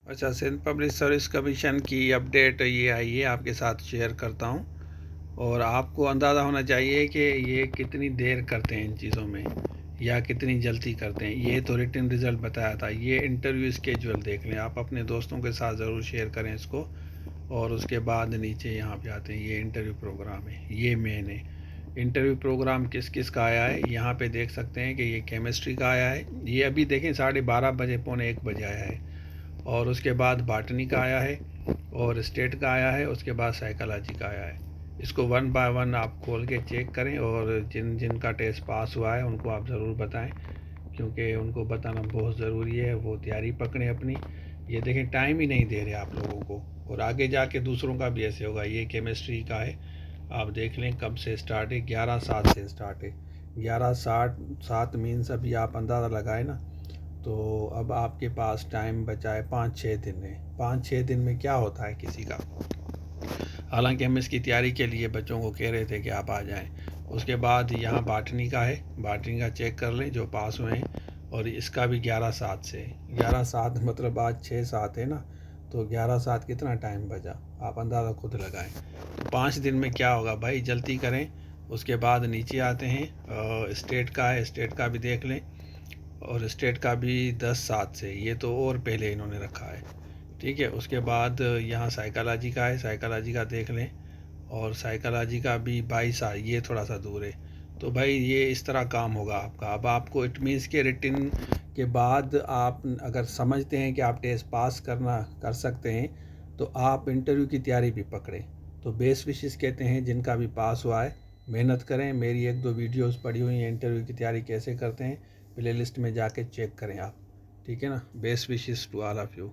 अच्छा, Sindh public service commission की update ये आई है, आपके साथ शेयर करता हूँ। और आपको अंदाज़ा होना चाहिए कि ये कितनी देर करते हैं इन चीज़ों में या कितनी जल्दी करते हैं। ये तो रिटन रिज़ल्ट बताया था, ये इंटरव्यू स्केजुअल देख लें आप, अपने दोस्तों के साथ ज़रूर शेयर करें इसको। और उसके बाद नीचे यहाँ पे आते हैं, ये इंटरव्यू प्रोग्राम है, ये मेन है। इंटरव्यू प्रोग्राम किस किस का आया है यहाँ पे देख सकते हैं कि ये केमिस्ट्री का आया है, ये अभी देखें 12:30 पौने 1 बजे आया है। और उसके बाद बॉटनी का आया है और स्टेट का आया है, उसके बाद साइकोलॉजी का आया है। इसको वन बाय वन आप खोल के चेक करें, और जिन जिन का टेस्ट पास हुआ है उनको आप ज़रूर बताएं, क्योंकि उनको बताना बहुत ज़रूरी है, वो तैयारी पकड़ें अपनी। ये देखें, टाइम ही नहीं दे रहे आप लोगों को, और आगे जाके दूसरों का भी ऐसे होगा। ये केमिस्ट्री का है, आप देख लें कब से स्टार्ट है, 11:07 से स्टार्ट है। 11:07 मीन्स अभी आप अंदाज़ा लगाए ना, तो अब आपके पास टाइम बचा है 5-6 दिन है। 5-6 दिन में क्या होता है किसी का। हालांकि हम इसकी तैयारी के लिए बच्चों को कह रहे थे कि आप आ जाएं। उसके बाद यहाँ बाटनी का है, बाटनी का चेक कर लें जो पास हुए हैं, और इसका भी 11:07 से। 11:07 मतलब आज 6-7 है ना, तो 11:07 कितना टाइम बचा, आप अंदाज़ा खुद लगाएं। तो 5 दिन में क्या होगा भाई, जल्दी करें। उसके बाद नीचे आते हैं, स्टेट का है, स्टेट का भी देख लें। और स्टेट का भी 10-7 से, ये तो और पहले इन्होंने रखा है। ठीक है, उसके बाद यहाँ साइकोलॉजी का है, साइकोलॉजी का देख लें। और साइकोलॉजी का भी 22, ये थोड़ा सा दूर है। तो भाई ये इस तरह काम होगा आपका। अब आपको इट मीन्स के रिटन के बाद आप अगर समझते हैं कि आप टेस्ट पास कर सकते हैं, तो आप इंटरव्यू की तैयारी भी पकड़ें। तो बेस्ट विशेस कहते हैं जिनका भी पास हुआ है, मेहनत करें। मेरी 1-2 वीडियोस पड़ी हुई हैं इंटरव्यू की तैयारी कैसे करते हैं, प्ले लिस्ट में जाके चेक करें आप। ठीक है ना, best wishes to all of you.